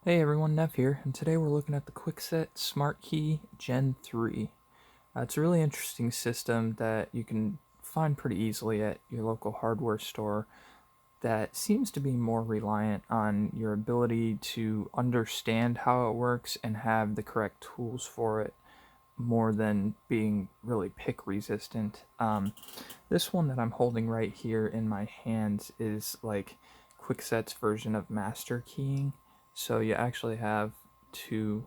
Hey everyone, Nev here, and today we're looking at the Kwikset SmartKey Gen 3. It's a really interesting system that you can find pretty easily at your local hardware store that seems to be more reliant on your ability to understand how it works and have the correct tools for it more than being really pick resistant. This one that I'm holding right here in my hands is like Kwikset's version of master keying. So you actually have two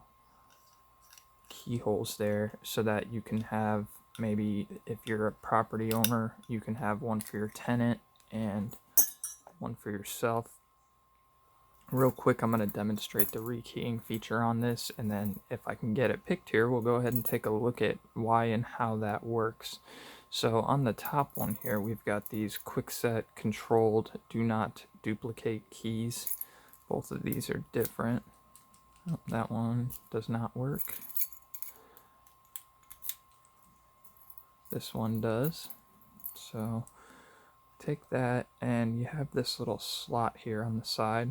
keyholes there so that you can have, maybe if you're a property owner, you can have one for your tenant and one for yourself. Real quick, I'm going to demonstrate the rekeying feature on this, and then if I can get it picked here, we'll go ahead and take a look at why and how that works. So on the top one here, we've got these Kwikset controlled do not duplicate keys. Both of these are different. Oh, that one does not work. This one does. So take that, and you have this little slot here on the side.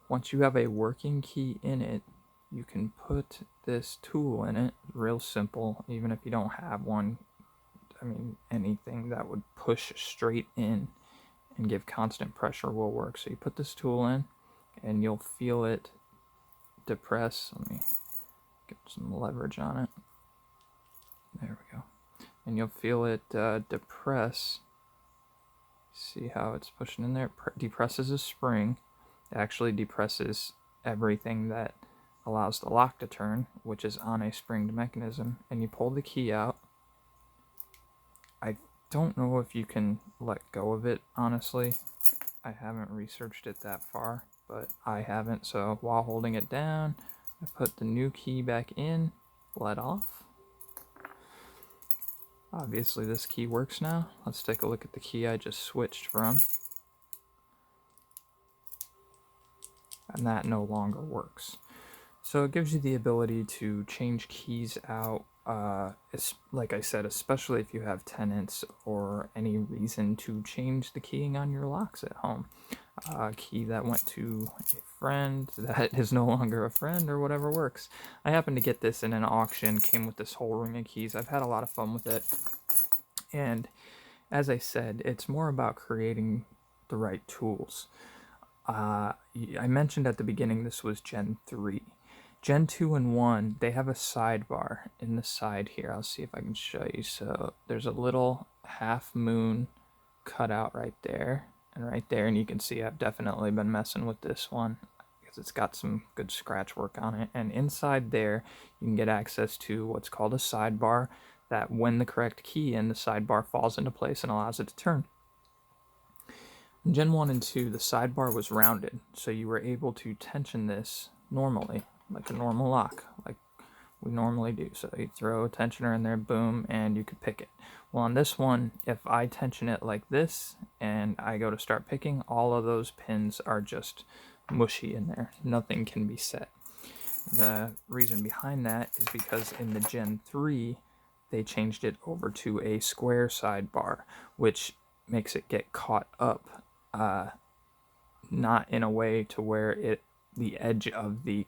Once you have a working key in it, you can put this tool in it. Real simple, even if you don't have one. I mean, anything that would push straight in and give constant pressure will work. So you put this tool in, and you'll feel it depress. Let me get some leverage on it. There we go. And you'll feel it depress. See how it's pushing in there? It depresses a spring. It actually depresses everything that allows the lock to turn, which is on a springed mechanism. And you pull the key out. I don't know if you can let go of it, honestly. I haven't researched it that far, but I haven't. So while holding it down, I put the new key back in, let off. Obviously this key works now. Let's take a look at the key I just switched from. And that no longer works. So it gives you the ability to change keys out, like I said, especially if you have tenants or any reason to change the keying on your locks at home. A key that went to a friend that is no longer a friend, or whatever works. I happened to get this in an auction, came with this whole ring of keys. I've had a lot of fun with it. And as I said, it's more about creating the right tools. I mentioned at the beginning this was Gen 3. Gen 2 and 1, they have a sidebar in the side here. I'll see if I can show you. So there's a little half moon cut out right there and right there. And you can see I've definitely been messing with this one because it's got some good scratch work on it. And inside there, you can get access to what's called a sidebar, that when the correct key in, the sidebar falls into place and allows it to turn. In Gen 1 and 2, the sidebar was rounded, so you were able to tension this normally, like a normal lock, like we normally do. So you throw a tensioner in there, boom, and you could pick it. Well, on this one, if I tension it like this and I go to start picking, all of those pins are just mushy in there. Nothing can be set. The reason behind that is because in the Gen 3, they changed it over to a square sidebar, which makes it get caught up. Not in a way to where the edge of the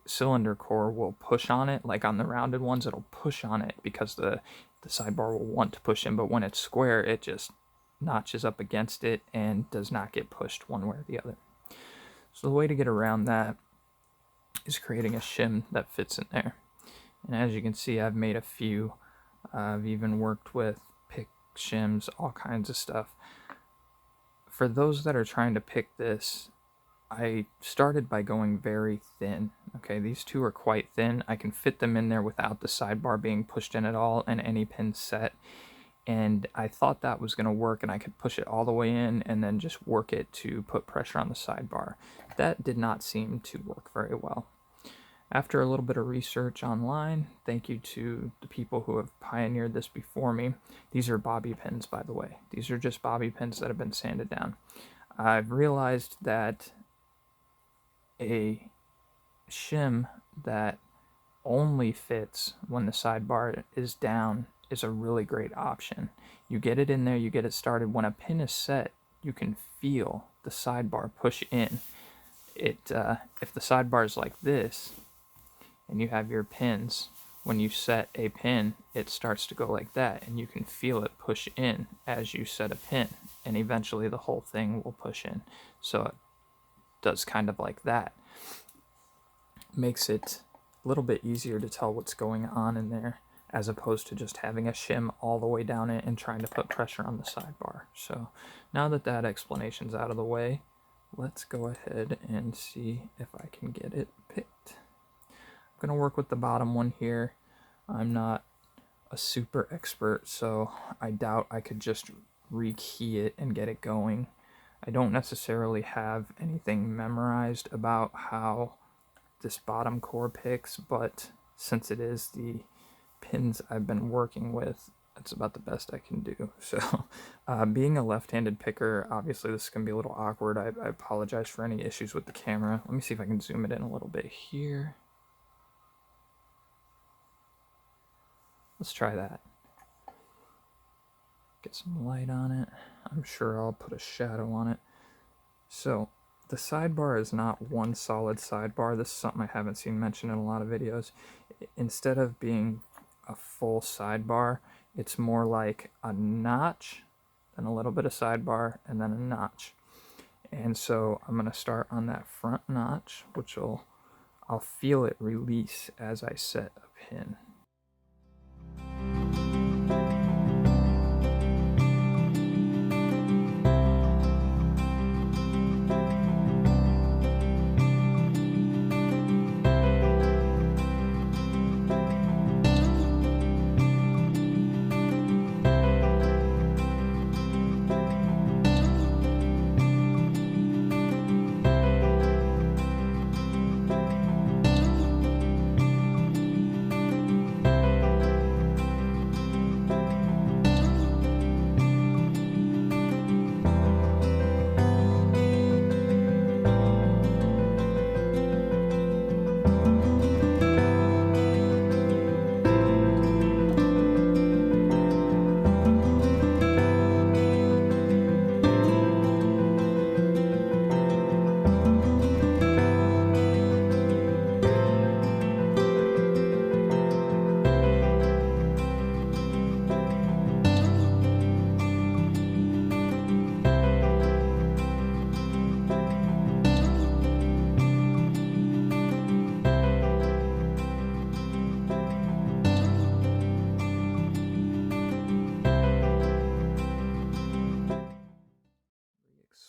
cylinder core will push on it. Like on the rounded ones, it'll push on it because the sidebar will want to push in, but when it's square, it just notches up against it and does not get pushed one way or the other. So the way to get around that is creating a shim that fits in there. And as you can see, I've made a few. I've even worked with pick shims, all kinds of stuff. For those that are trying to pick this, I started by going very thin. Okay, these two are quite thin. I can fit them in there without the sidebar being pushed in at all and any pin set. And I thought that was going to work, and I could push it all the way in and then just work it to put pressure on the sidebar. That did not seem to work very well. After a little bit of research online, thank you to the people who have pioneered this before me. These are bobby pins, by the way. These are just bobby pins that have been sanded down. I've realized that a shim that only fits when the sidebar is down is a really great option. You get it in there, you get it started. When a pin is set, you can feel the sidebar push in. if the sidebar is like this, and you have your pins, when you set a pin, it starts to go like that, and you can feel it push in as you set a pin, and eventually the whole thing will push in. So it does kind of like that. Makes it a little bit easier to tell what's going on in there, as opposed to just having a shim all the way down it and trying to put pressure on the sidebar. So now that that explanation's out of the way, let's go ahead and see if I can get it picked. I'm going to work with the bottom one here. I'm not a super expert, so I doubt I could just rekey it and get it going. I don't necessarily have anything memorized about how this bottom core picks, but since it is the pins I've been working with, that's about the best I can do. So being a left-handed picker, obviously this is going to be a little awkward. I apologize for any issues with the camera. Let me see if I can zoom it in a little bit here. Let's try that. Get some light on it. I'm sure I'll put a shadow on it. So the sidebar is not one solid sidebar. This is something I haven't seen mentioned in a lot of videos. Instead of being a full sidebar, it's more like a notch, then a little bit of sidebar, and then a notch. And so I'm going to start on that front notch, which I'll feel it release as I set a pin.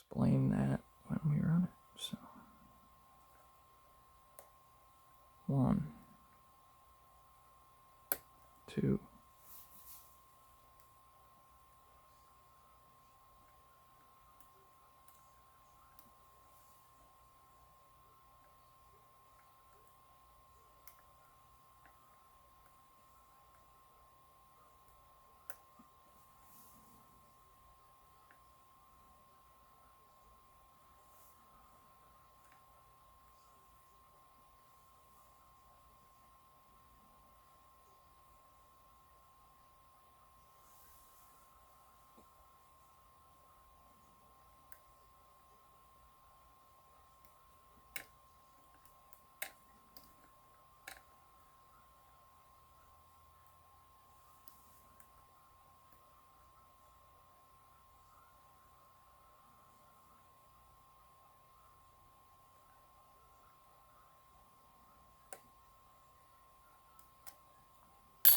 Explain that when we run it. So 1, 2,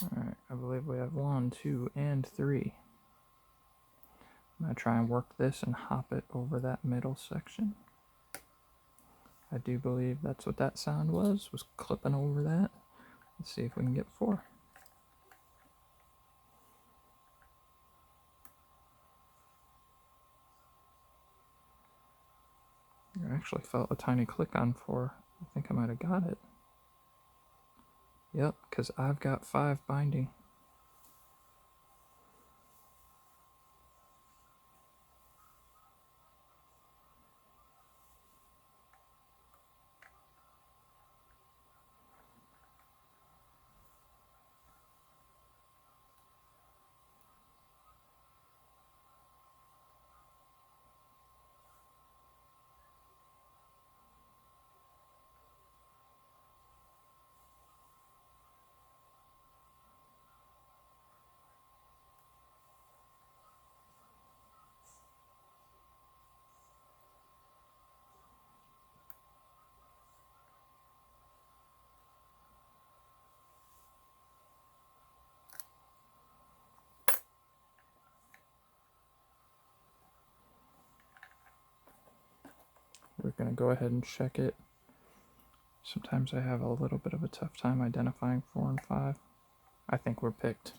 Alright, I believe we have 1, 2, and 3. I'm going to try and work this and hop it over that middle section. I do believe that's what that sound was clipping over that. Let's see if we can get 4. I actually felt a tiny click on 4. I think I might have got it. Yep, because I've got 5 binding. we're going to go ahead and check it. Sometimes I have a little bit of a tough time identifying 4 and 5. I think we're picked.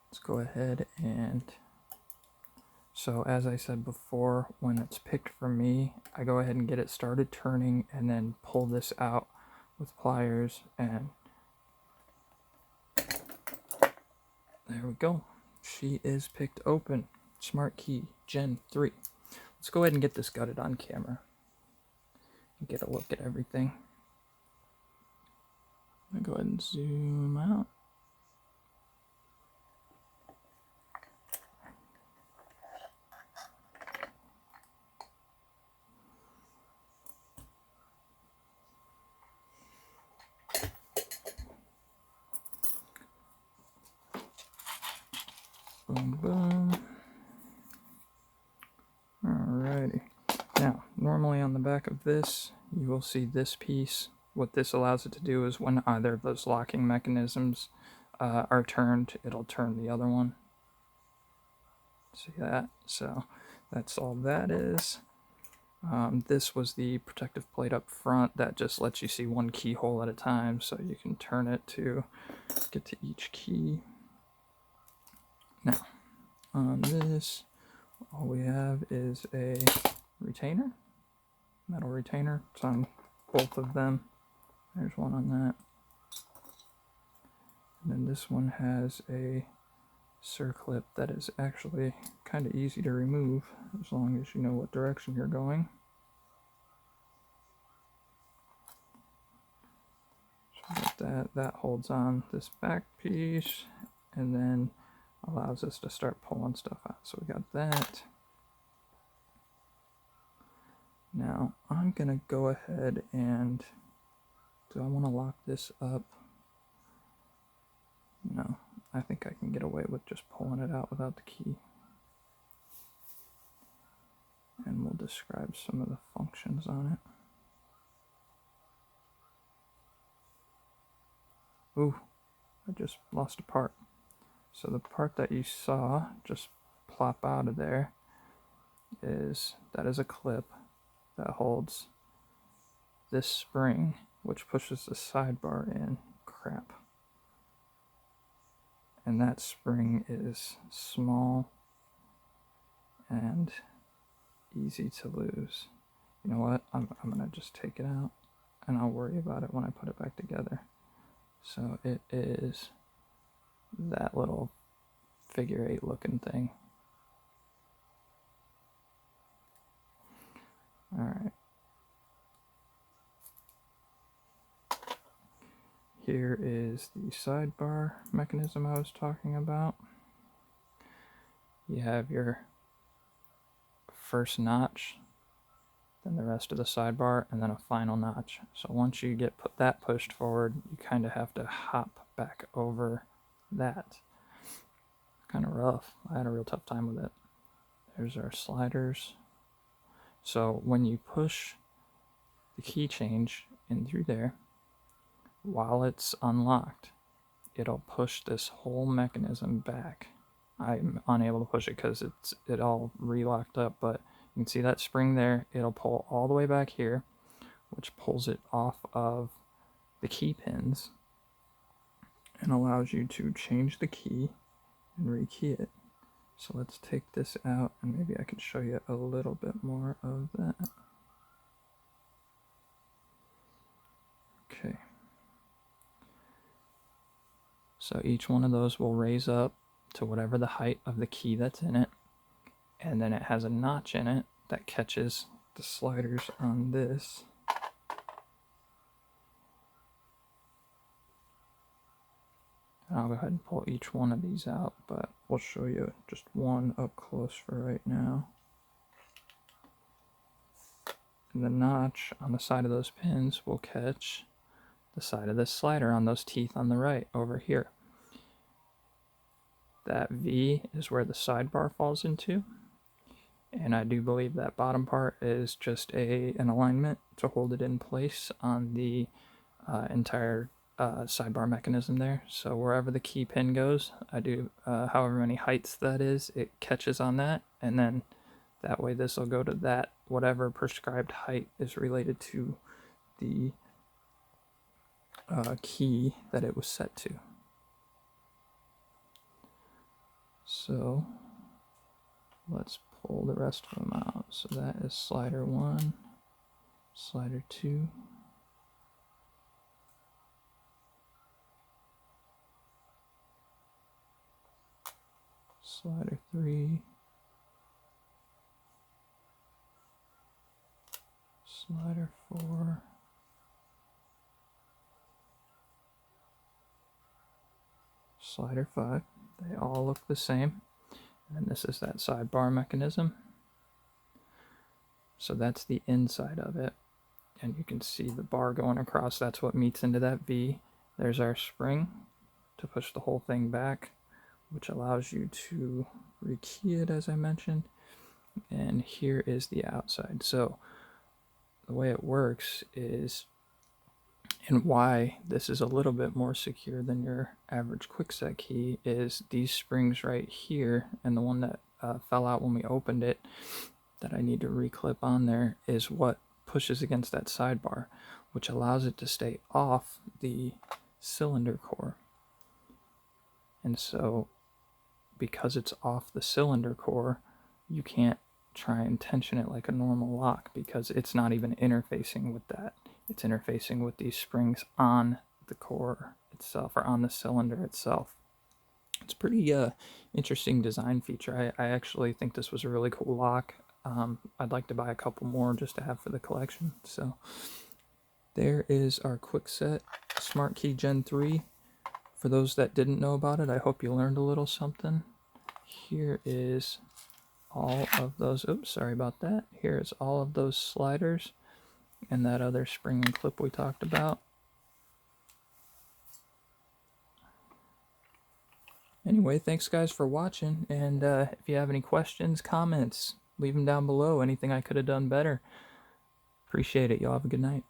Let's go ahead and... So as I said before, when it's picked for me, I go ahead and get it started turning and then pull this out with pliers, and there we go. She is picked open. SmartKey Gen 3. Let's go ahead and get this gutted on camera and get a look at everything. I'm going to go ahead and zoom out. Boom, boom. Alrighty. Now, normally on the back of this, you will see this piece. What this allows it to do is when either of those locking mechanisms are turned, it'll turn the other one. See that? So that's all that is. This was the protective plate up front that just lets you see one keyhole at a time, so you can turn it to get to each key. Now, on this, all we have is a retainer, metal retainer. It's on both of them. There's one on that. And then this one has a circlip that is actually kind of easy to remove as long as you know what direction you're going. So that holds on this back piece and then allows us to start pulling stuff out. So we got that. Now I'm gonna go ahead and, do I want to lock this up? No, I think I can get away with just pulling it out without the key. And we'll describe some of the functions on it. Ooh, I just lost a part. So the part that you saw just plop out of there is a clip that holds this spring, which pushes the sidebar in. Crap. And that spring is small and easy to lose. You know what? I'm gonna just take it out and I'll worry about it when I put it back together. So it is that little figure 8 looking thing. Alright. Here is the sidebar mechanism I was talking about. You have your first notch, then the rest of the sidebar, and then a final notch. So once you get that pushed forward, you kind of have to hop back over that. Kind of rough. I had a real tough time with it. There's our sliders. So when you push the key change in through there, while it's unlocked, it'll push this whole mechanism back. I'm unable to push it because it all re-locked up, but you can see that spring there. It'll pull all the way back here, which pulls it off of the key pins and allows you to change the key and rekey it. So let's take this out and maybe I can show you a little bit more of that. Okay. So each one of those will raise up to whatever the height of the key that's in it, and then it has a notch in it that catches the sliders on this. And I'll go ahead and pull each one of these out, but we'll show you just one up close for right now. And the notch on the side of those pins will catch the side of this slider on those teeth on the right over here. That V is where the sidebar falls into, and I do believe that bottom part is just an alignment to hold it in place on the entire sidebar mechanism there. So wherever the key pin goes, I do however many heights that is, it catches on that, and then that way this will go to that whatever prescribed height is related to the key that it was set to. So let's pull the rest of them out. So that is slider 1, slider 2, slider 3, slider 4, slider 5. They all look the same. And this is that sidebar mechanism. So that's the inside of it. And you can see the bar going across. That's what meets into that V. There's our spring to push the whole thing back, which allows you to rekey it, as I mentioned. And here is the outside. So the way it works is, and why this is a little bit more secure than your average Kwikset key, is these springs right here, and the one that fell out when we opened it that I need to reclip on there is what pushes against that sidebar, which allows it to stay off the cylinder core. And so because it's off the cylinder core, you can't try and tension it like a normal lock, because it's not even interfacing with that. It's interfacing with these springs on the core itself, or on the cylinder itself. It's a pretty interesting design feature. I actually think this was a really cool lock. I'd like to buy a couple more just to have for the collection. So there is our Kwikset SmartKey Gen 3. For those that didn't know about it, I hope you learned a little something. Here is all of those, oops, sorry about that. Here is all of those sliders and that other spring and clip we talked about. Anyway, thanks guys for watching, and if you have any questions, comments, leave them down below. Anything I could have done better. Appreciate it. Y'all have a good night.